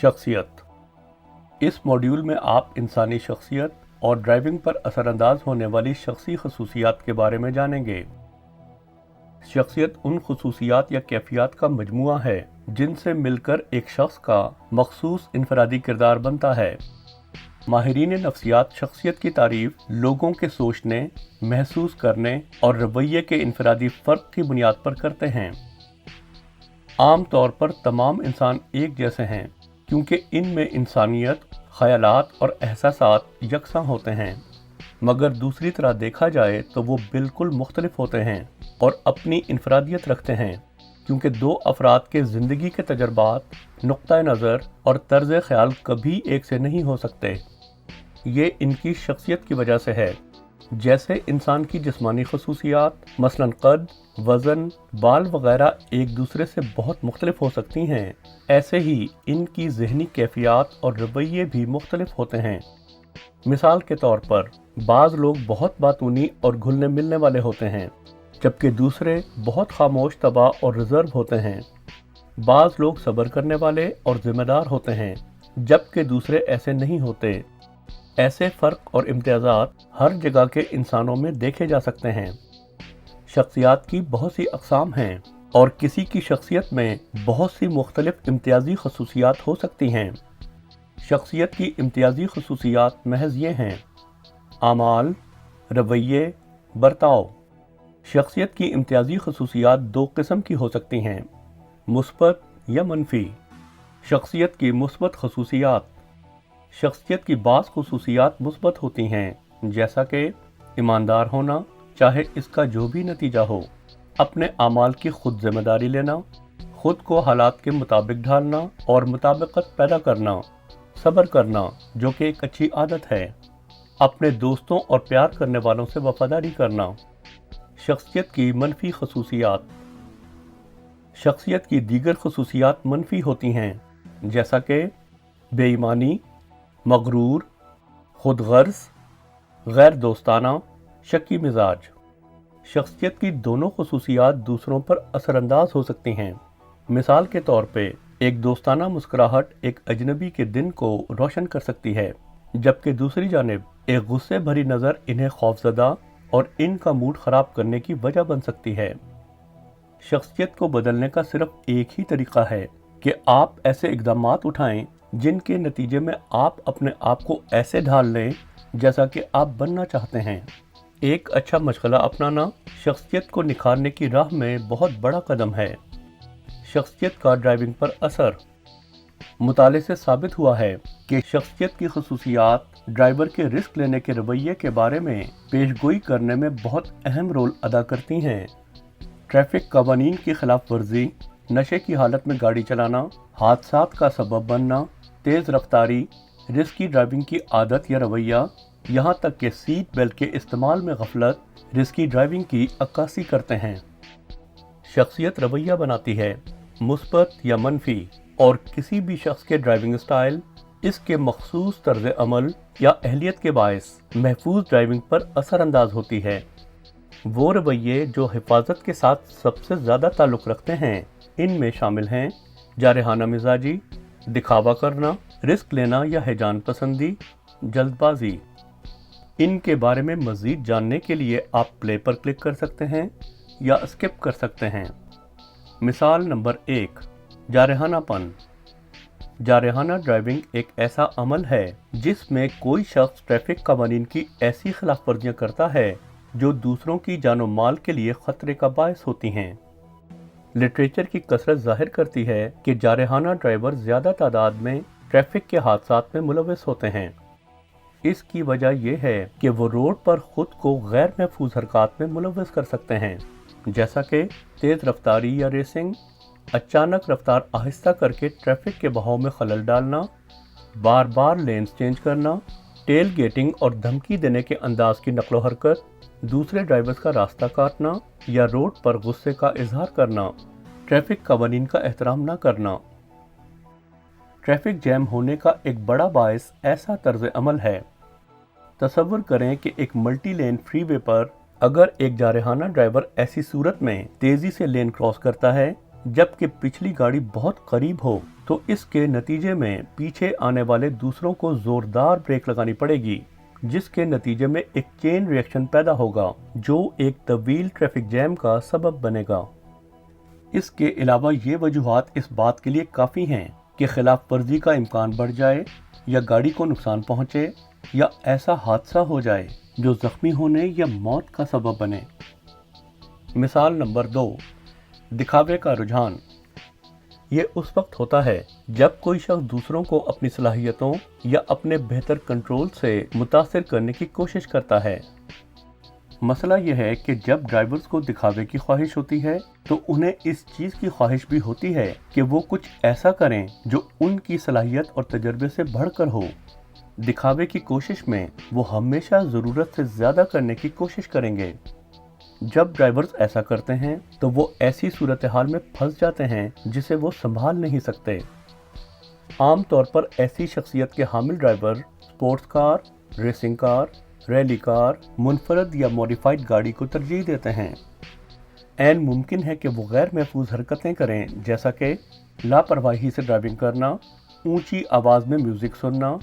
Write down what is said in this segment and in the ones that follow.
शख्सियत। इस मॉड्यूल में आप इंसानी शख्सियत और ड्राइविंग पर असरअंदाज होने वाली शख्सी खसूसियात के बारे में जानेंगे। शख्सियत उन खसूसियात या कैफियत का मजमुआ है जिनसे मिलकर एक शख्स का मखसूस इनफरादी किरदार बनता है। माहिरीन नफ्सियात शख्सियत की तारीफ लोगों के सोचने, महसूस करने और रवैये के इनफरादी फ़र्क की बुनियाद पर करते हैं। आम तौर पर तमाम इंसान एक जैसे हैं क्योंकि इनमें इंसानियत, ख़यालात और एहसासात यकसां होते हैं, मगर दूसरी तरह देखा जाए तो वो बिल्कुल मुख्तलिफ होते हैं और अपनी इनफरादियत रखते हैं क्योंकि दो अफराद के ज़िंदगी के तजर्बात, नुक्ता नज़र और तर्ज़ ख़याल कभी एक से नहीं हो सकते। ये इनकी शख्सियत की वजह से है। जैसे इंसान की जिस्मानी खसूसियात मसलन कद, वज़न, बाल वगैरह एक दूसरे से बहुत मुख्तलिफ हो सकती हैं, ऐसे ही इनकी ज़हनी कैफियत और रवैये भी मुख्तलिफ होते हैं। मिसाल के तौर पर बाज़ लोग बहुत बातूनी और घुलने मिलने वाले होते हैं, जबकि दूसरे बहुत खामोश तबा और रिज़र्व होते हैं। बाज़ लोग सब्र करने वाले और ज़िम्मेदार होते हैं, जबकि दूसरे ऐसे नहीं होते। ऐसे फ़र्क और इम्तियाज़ात हर जगह के इंसानों में देखे जा सकते हैं। शख्सियत की बहुत सी अक़साम हैं और किसी की शख्सियत में बहुत सी मुख्तलिफ इम्तियाज़ी खसूसियात हो सकती हैं। शख्सियत की इम्तियाज़ी खसूसियात महज ये हैं: आमाल, रवैये, बर्ताव। शख्सियत की इम्तियाज़ी खसूसियात दो किस्म की हो सकती हैं: मुस्बत या मनफी। शख्सियत की मुस्बत खसूसियात। शख्सियत की बाज़ खसूसियात मुस्बत होती हैं, जैसा कि ईमानदार होना, चाहे इसका जो भी नतीजा हो, अपने आमाल की खुद जिम्मेदारी लेना, खुद को हालात के मुताबिक ढालना और मुताबिकत पैदा करना, सब्र करना जो कि एक अच्छी आदत है, अपने दोस्तों और प्यार करने वालों से वफादारी करना। शख्सियत की मनफी खसूसियात। शख्सियत की दीगर खसूसियात मनफी होती हैं, जैसा कि बेईमानी, मगरूर, खुदगर्ज, गैर दोस्ताना, शक्की मिजाज। शख्सियत की दोनों खसूसियात दूसरों पर असरअंदाज हो सकती हैं। मिसाल के तौर पे एक दोस्ताना मुस्कुराहट एक अजनबी के दिन को रोशन कर सकती है, जबकि दूसरी जानिब एक गुस्से भरी नज़र इन्हें खौफजदा और इनका मूड ख़राब करने की वजह बन सकती है। शख्सियत को बदलने का सिर्फ एक ही तरीका है कि आप ऐसे इक़दामात उठाएं जिनके नतीजे में आप अपने आप को ऐसे ढाल लें जैसा कि आप बनना चाहते हैं। एक अच्छा मशग़ला अपनाना शख्सियत को निखारने की राह में बहुत बड़ा कदम है। शख्सियत का ड्राइविंग पर असर। मुताले से साबित हुआ है कि शख्सियत की खसूसियात ड्राइवर के रिस्क लेने के रवैये के बारे में पेशगोई करने में बहुत अहम रोल अदा करती हैं। ट्रैफिक कवानीन की खिलाफ वर्जी, नशे की हालत में गाड़ी चलाना, हादसात का सबब बनना, तेज़ रफ्तारी, रिस्की ड्राइविंग की आदत या रवैया, यहाँ तक कि सीट बेल्ट के इस्तेमाल में गफलत रिस्की ड्राइविंग की अक्कासी करते हैं। शख्सियत रवैया बनाती है, मुस्बत या मनफी, और किसी भी शख्स के ड्राइविंग स्टाइल, इसके मखसूस तर्ज अमल या अहलियत के बायस महफूज ड्राइविंग पर असरअंदाज होती है। वो रवैये जो हिफाजत के साथ सबसे ज़्यादा ताल्लुक़ रखते हैं, इनमें शामिल हैं जारहाना मिजाजी, दिखावा करना, रिस्क लेना या हैजान पसंदी, जल्दबाजी। इनके बारे में मज़ीद जानने के लिए आप प्ले पर क्लिक कर सकते हैं या स्किप कर सकते हैं। मिसाल नंबर 1, जारहानापन। जारहाना ड्राइविंग एक ऐसा अमल है जिसमें कोई शख्स ट्रैफिक कवानीन की ऐसी खिलाफ वर्जियाँ करता है जो दूसरों की जानो माल के लिए ख़तरे का बायस होती हैं। लिटरेचर की कसरत जाहिर करती है कि जारहाना ड्राइवर ज़्यादा तादाद में ट्रैफिक के हादसात में मुलविस होते हैं। इसकी वजह यह है कि वो रोड पर खुद को गैर महफूज हरकत में मुलविस कर सकते हैं, जैसा कि तेज़ रफ्तारी या रेसिंग, अचानक रफ्तार आहिस्ता करके ट्रैफिक के बहाव में खलल डालना, बार बार लेन्स चेंज करना, टेल गेटिंग और धमकी देने के अंदाज की नकलो हरकत, दूसरे ड्राइवर्स का रास्ता काटना या रोड पर गुस्से का इजहार करना, ट्रैफिक कवानीन का एहतराम न करना। ट्रैफिक जैम होने का एक बड़ा बायस ऐसा तर्ज अमल है। तसव्वुर करें कि एक मल्टी लेन फ्रीवे पर अगर एक जारहाना ड्राइवर ऐसी सूरत में तेजी से लेन क्रॉस करता है जबकि पिछली गाड़ी बहुत करीब हो तो इसके नतीजे में पीछे आने वाले दूसरों को जोरदार ब्रेक लगानी पड़ेगी, जिसके नतीजे में एक चेन रिएक्शन पैदा होगा जो एक तवील ट्रैफिक जैम का सबब बनेगा। इसके अलावा ये वजूहात इस बात के लिए काफ़ी हैं कि खिलाफ वर्जी का इम्कान बढ़ जाए या गाड़ी को नुकसान पहुँचे या ऐसा हादसा हो जाए जो ज़ख्मी होने या मौत का सबब बने। मिसाल नंबर 2, दिखावे का रुझान। ये उस वक्त होता है जब कोई शख्स दूसरों को अपनी सलाहियतों या अपने बेहतर कंट्रोल से मुतासिर करने की कोशिश करता है। मसला यह है कि जब ड्राइवर्स को दिखावे की ख्वाहिश होती है तो उन्हें इस चीज़ की ख्वाहिश भी होती है कि वो कुछ ऐसा करें जो उनकी सलाहियत और तजर्बे से बढ़कर हो। दिखावे की कोशिश में वो हमेशा ज़रूरत से ज़्यादा करने की कोशिश करेंगे। जब ड्राइवर्स ऐसा करते हैं तो वो ऐसी सूरत हाल में फंस जाते हैं जिसे वो संभाल नहीं सकते। आम तौर पर ऐसी शख्सियत के हामिल driver sports car, racing car, rally car, मुनफरद या मॉडिफाइड गाड़ी को तरजीह देते हैं। ऐन मुमकिन है कि वो गैर महफूज हरकतें करें, जैसा कि लापरवाही से ड्राइविंग करना, ऊंची आवाज़ में म्यूज़िक सुनना,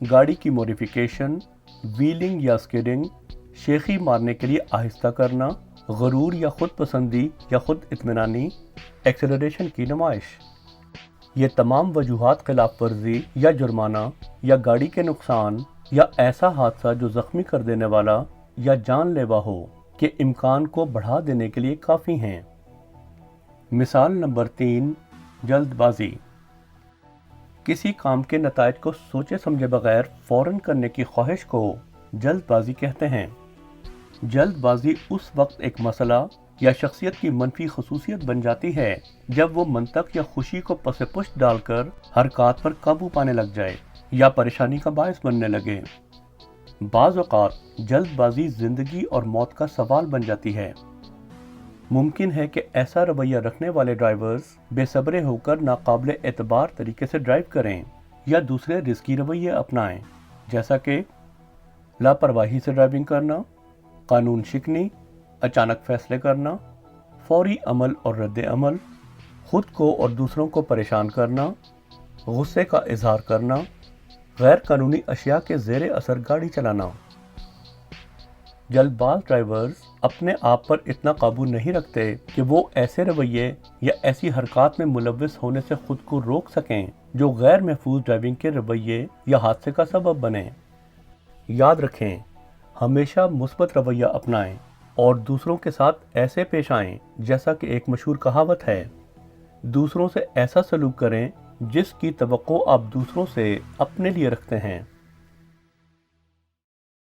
गाड़ी की मॉडिफिकेशन, व्हीलिंग या स्किडिंग, शेखी मारने के लिए आहिस्ता करना, गरूर या खुद पसंदी या खुद इत्मीनानी, एक्सेलरेशन की नुमाइश। ये तमाम वजूहात खिलाफ वर्जी या जुर्माना या गाड़ी के नुकसान या ऐसा हादसा जो ज़ख्मी कर देने वाला या जानलेवा हो के इम्कान को बढ़ा देने के लिए काफ़ी हैं। मिसाल नंबर 3, जल्दबाजी। किसी काम के नतायज को सोचे समझे बगैर फ़ौरन करने की ख्वाहिश को जल्दबाजी कहते हैं। जल्दबाजी उस वक्त एक मसला या शख्सियत की मनफी खसूसियत बन जाती है जब वो मंतक या खुशी को पसे पुष्ट डालकर हरकत पर काबू पाने लग जाए या परेशानी का बायस बनने लगे। बाज़ औक़ात जल्दबाजी ज़िंदगी और मौत का सवाल बन जाती है। मुमकिन है कि ऐसा रवैया रखने वाले ड्राइवर्स बेसब्रे होकर नाकाबिले एतबार तरीके से ड्राइव करें या दूसरे रिस्की रवैये अपनाएं, जैसा कि लापरवाही से ड्राइविंग करना, कानून शिकनी, अचानक फैसले करना, फौरी अमल और रद्द अमल, खुद को और दूसरों को परेशान करना, गुस्से का इजहार करना, गैर कानूनी अशिया के ज़ेरे असर गाड़ी चलाना। जल्दबाज ड्राइवर्स अपने आप पर इतना काबू नहीं रखते कि वो ऐसे रवैये या ऐसी हरकत में मुलव्वस होने से खुद को रोक सकें जो गैर महफूज ड्राइविंग के रवैये या हादसे का सबब बने। याद रखें, हमेशा मुस्बत रवैया अपनाएं और दूसरों के साथ ऐसे पेश आएं जैसा कि एक मशहूर कहावत है, दूसरों से ऐसा सलूक करें जिसकी तवक्को आप दूसरों से अपने लिए रखते हैं।